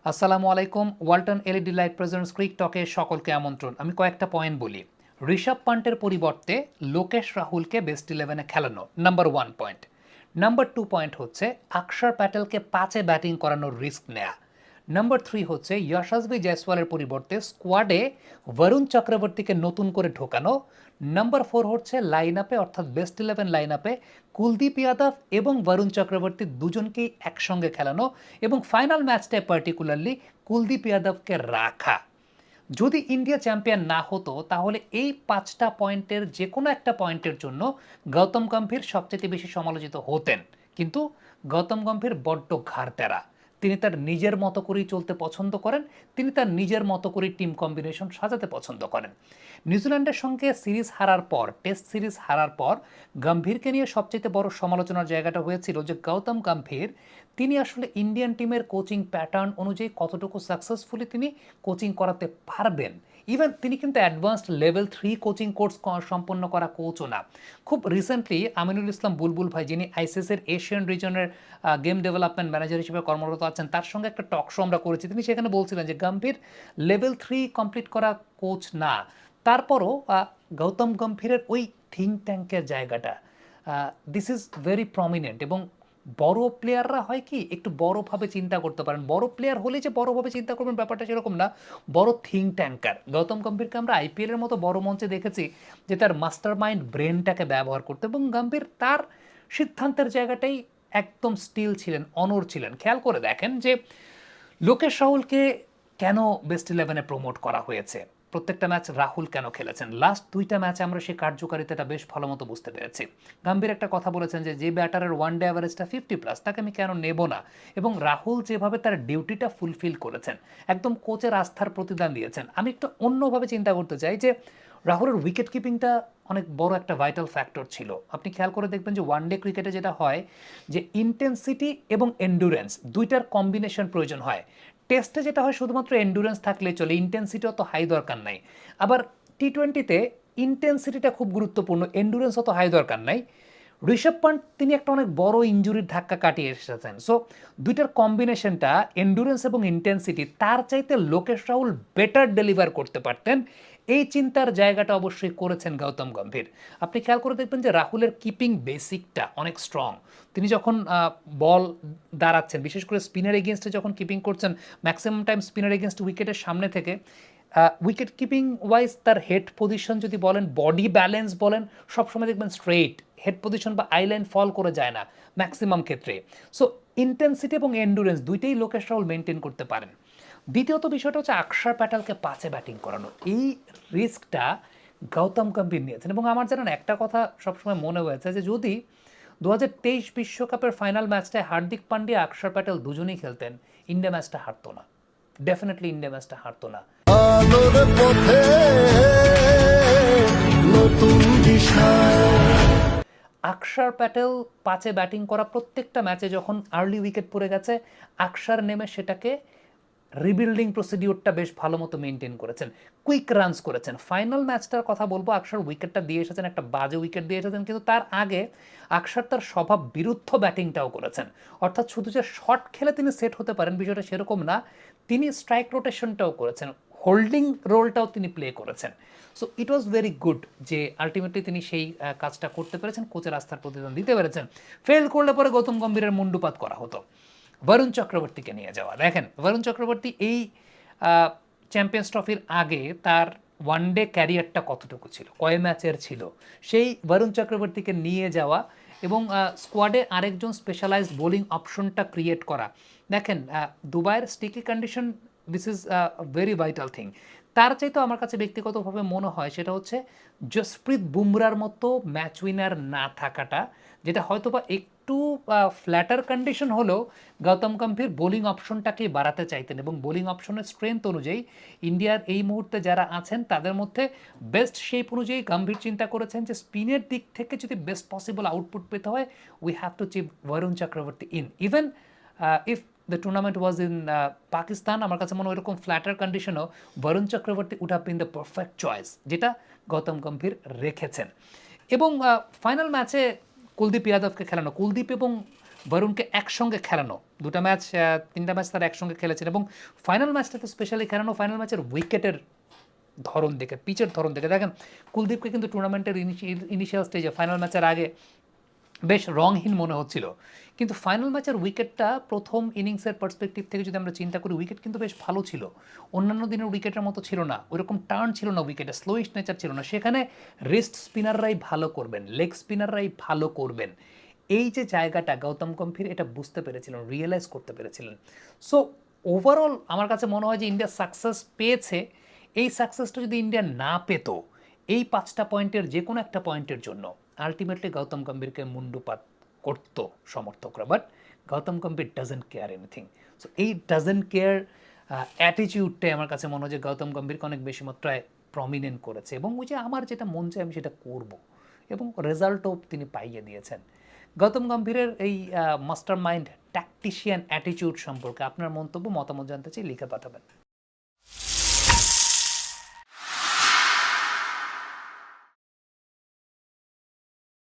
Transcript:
আসসালামু আলাইকুম। Walton LED light presents ক্রিক টকে সকলকে আমন্ত্রণ। আমি কয়েকটা পয়েন্ট বলি। ঋষভ পান্টের পরিবর্তে লোকেশ রাহুলকে বেস্ট ইলেভেনে খেলানো, নাম্বার 1 পয়েন্ট। নাম্বার 2 পয়েন্ট হচ্ছে আকশার প্যাটেলকে 5-এ ব্যাটিং করানোর রিস্ক নেয়া। নাম্বার 3 হচ্ছে যশস্বী জয়সওয়ালের পরিবর্তে স্কোয়াডে বরুণ চক্রবর্তীকে নতুন করে ঢোকানো। নাম্বার 4 হচ্ছে লাইন আপে, অর্থাৎ বেস্ট ইলেভেন লাইন আপে কুলদীপ যাদব এবং বরুণ চক্রবর্তী দুজনকেই একসঙ্গে খেলানো, এবং ফাইনাল ম্যাচটায় পার্টিকুলারলি কুলদীপ যাদবকে রাখা। যদি ইন্ডিয়া চ্যাম্পিয়ন না হতো তাহলে এই 5টা পয়েন্টের যে কোনো একটা পয়েন্টের জন্য গৌতম গম্ভীর সবচেয়ে বেশি সমালোচিত হতেন। কিন্তু গৌতম গম্ভীর বড্ড ঘাড়তেরা। তিনি তার নিজের মতো করেই চলতে পছন্দ করেন, তিনি তার নিজের মতো করেই টিম কম্বিনেশন সাজাতে পছন্দ করেন। নিউজিল্যান্ডের সঙ্গে সিরিজ হারার পর, টেস্ট সিরিজ হারার পর গম্ভীরকে নিয়ে সবচেয়ে বড় সমালোচনার জায়গাটা হয়েছিল যে গৌতম গম্ভীর তিনি আসলে ইন্ডিয়ান টিমের কোচিং প্যাটার্ন অনুযায়ী কতটুকু সাকসেসফুলি তিনি কোচিং করাতে পারবেন। ইভেন তিনি কিন্তু অ্যাডভান্সড লেভেল 3 কোচিং কোর্স সম্পন্ন করা কোচও না। খুব রিসেন্টলি আমিনুল ইসলাম বুলবুল ভাই, যিনি আইসিসির এশিয়ান রিজনের গেম ডেভেলপমেন্ট ম্যানেজার হিসেবে কর্মরত আছেন, তার সঙ্গে একটা টক শো আমরা করেছি। তিনি সেখানে বলছিলেন যে গম্ভীর লেভেল 3 কমপ্লিট করা কোচ না। তারপরও গৌতম গম্ভীরের ওই থিঙ্ক ট্যাঙ্কের জায়গাটা দিস ইজ ভেরি প্রমিনেন্ট। এবং বড় প্লেয়াররা হয় কি একটু বড়ভাবে চিন্তা করতে পারেন, বড় প্লেয়ার হলে যে বড়ভাবে চিন্তা করবেন ব্যাপারটা সেরকম না। বড় থিঙ্ক ট্যাঙ্কার গৌতম গম্ভীরকে আমরা আইপিএলের মতো বড় মঞ্চে দেখেছি যে তার মাস্টার মাইন্ড ব্রেনটাকে ব্যবহার করতে, এবং গম্ভীর তার সিদ্ধান্তের জায়গাটাই একদম স্টিল ছিলেন, অনড় ছিলেন। খেয়াল করে দেখেন যে লোকেশ রাহুলকে কেন বেস্ট ইলেভেনে প্রমোট করা হয়েছে, প্রত্যেকটা ম্যাচ রাহুল কেন খেলেছেন, লাস্ট 2টা ম্যাচে আমরা সেই কার্যকারিতাটা বেশ ভালো মতো বুঝতে পেরেছি। গম্ভীর একটা কথা বলেছেন যে ব্যাটারের ওয়ান ডে অ্যাভারেজটা 50+, তাকে আমি কেন নেব না। এবং রাহুল যেভাবে তার ডিউটিটা ফুলফিল করেছেন, একদম কোচের আস্থার প্রতিদান দিয়েছেন। আমি একটু অন্যভাবে চিন্তা করতে চাই যে রাহুলের উইকেট কিপিংটা অনেক বড় একটা ভাইটাল ফ্যাক্টর ছিল। আপনি খেয়াল করে দেখবেন যে ওয়ান ডে ক্রিকেটে যেটা হয় যে ইন্টেন্সিটি এবং এন্ডুরেন্স দুইটার কম্বিনেশন প্রয়োজন হয়। টেস্টে যেটা হয় শুধুমাত্র এন্ডুরেন্স থাকলেই চলে, ইন্টেন্সিটি অত হাই দরকার নাই। আবার টি-20তে ইন্টেন্সিটিটা খুব গুরুত্বপূর্ণ, এন্ডুরেন্স অত হাই দরকার নাই। ঋষভ পান্ট তিনি একটা অনেক বড় ইঞ্জুরির ধাক্কা কাটিয়ে এসেছেন, সো দুইটার কম্বিনেশনটা এন্ডুরেন্স এবং ইন্টেন্সিটি তার চাইতে লোকেশ রাহুল বেটার ডেলিভার করতে পারতেন। এই চিন্তার জায়গাটা অবশ্যই করেছেন গৌতম গম্ভীর। আপনি খেয়াল করে দেখবেন যে রাহুলের কিপিং বেসিকটা অনেক স্ট্রং। তিনি যখন বল দাঁড়াচ্ছেন, বিশেষ করে স্পিনার এগেনস্টে যখন কিপিং করছেন, ম্যাক্সিমাম টাইম স্পিনার এগেনস্ট উইকেটের সামনে থেকে উইকেট কিপিং ওয়াইজ তার হেড পজিশন যদি বলেন, বডি ব্যালেন্স বলেন, সবসময় দেখবেন স্ট্রেইট হেড পজিশন বা আইলাইন ফল করে যায় না ম্যাক্সিমাম ক্ষেত্রে। সো ইন্টেন্সিটি এবং এন্ডুরেন্স দুইটাই লোকেশ রাহুল মেনটেন করতে পারেন। দ্বিতীয়ত বিষয়টা হচ্ছে আকশার প্যাটেলকে 5-এ ব্যাটিং করানো, এই রিস্কটা গৌতম গম্ভীর নিয়েছেন। এবং আমার জানেন একটা কথা সবসময় মনে হয়েছে যে যদি 2023 বিশ্বকাপের ফাইনাল ম্যাচটায় হার্দিক পান্ডিয়া আকশার প্যাটেল দুজনেই খেলতেন, ইন্ডিয়া ম্যাচটা হারতো না, ডেফিনেটলি ইন্ডিয়া ম্যাচটা হারতো না। আলোর পথে নতুন দিশা। আকশার প্যাটেল 5-এ ব্যাটিং করা প্রত্যেকটা ম্যাচে যখন আর্লি উইকেট পড়ে গেছে, আকশার নেমে সেটাকে রিবিল্ডিং প্রসিডিওরটা বেশ ভালো মতো মেনটেন করেছেন, কুইক রানস করেছেন। ফাইনাল ম্যাচটার কথা বলবো, আকশার উইকেটটা দিয়ে এসেছেন, একটা বাজে উইকেট দিয়ে এসেছেন, কিন্তু তার আগে আকশার তার স্বভাব বিরুদ্ধ ব্যাটিংটাও করেছেন। অর্থাৎ শুধু যে শট খেলে তিনি সেট হতে পারেন বিষয়টা সেরকম না, তিনি স্ট্রাইক রোটেশনটাও করেছেন, হোল্ডিং রোলটাও তিনি প্লে করেছেন। So it was very good যে আলটিমেটলি তিনি সেই কাজটা করতে পেরেছেন, কোচের আস্থার প্রতিদান দিতে পেরেছেন। ফেল করলে পরে গৌতম গম্ভীরের মুন্ডুপাত করা হতো। বরুণ চক্রবর্তীকে নিয়ে যাওয়া, দেখেন বরুণ চক্রবর্তী এই চ্যাম্পিয়ন্স ট্রফির আগে তার ওয়ান ডে ক্যারিয়ারটা কতটুকু ছিল, কয় ম্যাচের ছিল, সেই বরুণ চক্রবর্তীকে নিয়ে যাওয়া এবং স্কোয়াডে আরেকজন স্পেশালাইজড বোলিং অপশনটা ক্রিয়েট করা। দেখেন দুবাইয়ের sticky condition, this is very vital thing. তার চাইতেও আমার কাছে ব্যক্তিগতভাবে মনে হয় সেটা হচ্ছে জসপ্রীত বুমরার মতো ম্যাচ উইনার না থাকাটা, যেটা হয়তো বা একটু ফ্ল্যাটার কন্ডিশন হলেও গৌতম গম্ভীর বোলিং অপশনটাকেই বাড়াতে চাইতেন, এবং বোলিং অপশনের স্ট্রেংথ অনুযায়ী ইন্ডিয়ার এই মুহূর্তে যারা আছেন তাদের মধ্যে বেস্ট শেপ অনুযায়ী গম্ভীর চিন্তা করেছেন যে স্পিনের দিক থেকে যদি বেস্ট পসিবল আউটপুট পেতে হয়, we have to keep Varun Chakravarthy in. Even if the tournament was in Pakistan, আমার কাছে মনে হয় এরকম ফ্ল্যাটার কন্ডিশনও Varun Chakravarthy would have been the perfect choice, যেটা গৌতম গম্ভীর রেখেছেন। এবং ফাইনাল ম্যাচে কুলদীপ যাদবকে খেলানো, কুলদীপ এবং বরুণকে একসঙ্গে খেলানো, দুটা ম্যাচ, তিনটা ম্যাচ তারা একসঙ্গে খেলেছেন এবং ফাইনাল ম্যাচটাতে স্পেশালি খেলানো, ফাইনাল ম্যাচের উইকেটের ধরন দেখে, পিচের ধরন দেখে দেখেন কুলদীপকে কিন্তু টুর্নামেন্টের ইনিশিয়াল স্টেজে ফাইনাল ম্যাচের আগে বেশ রংহীন মনে হচ্ছিল, কিন্তু ফাইনাল ম্যাচের উইকেটটা প্রথম ইনিংসের পার্সপেক্টিভ থেকে যদি আমরা চিন্তা করি, উইকেট কিন্তু বেশ ভালো ছিল, অন্যান্য দিনের উইকেটের মতো ছিল না, ওইরকম টার্ন ছিল না উইকেটে, স্লোইশ নেচার ছিল না, সেখানে রিস্ট স্পিনাররাই ভালো করবেন, লেগ স্পিনাররাই ভালো করবেন, এই যে জায়গাটা গৌতম গম্ভীর এটা বুঝতে পেরেছিলেন, রিয়েলাইজ করতে পেরেছিলেন। সো ওভারঅল আমার কাছে মনে হয় যে ইন্ডিয়া সাকসেস পেয়েছে। এই সাকসেসটা যদি ইন্ডিয়া না পেত, এই 5টা পয়েন্টের যে কোনো একটা পয়েন্টের জন্য আলটিমেটলি গৌতম গম্ভীরকে মুন্ডুপাত করত সমর্থকরা, but Gautam Gambhir doesn't care anything. So এই ডাজেন্ট কেয়ার অ্যাটিটিউডটাই আমার কাছে মনে হয় যে গৌতম গম্ভীরকে অনেক বেশি মাত্রায় প্রমিনেন্ট করেছে, এবং ওই যে আমার যেটা মন চায় আমি সেটা করব, এবং রেজাল্টও তিনি পাইয়ে দিয়েছেন। গৌতম গম্ভীরের এই মাস্টার মাইন্ড ট্যাকটিশিয়ান অ্যাটিটিউড সম্পর্কে আপনার মন্তব্য, মতামত জানতে চাই, লিখে পাঠাবেন।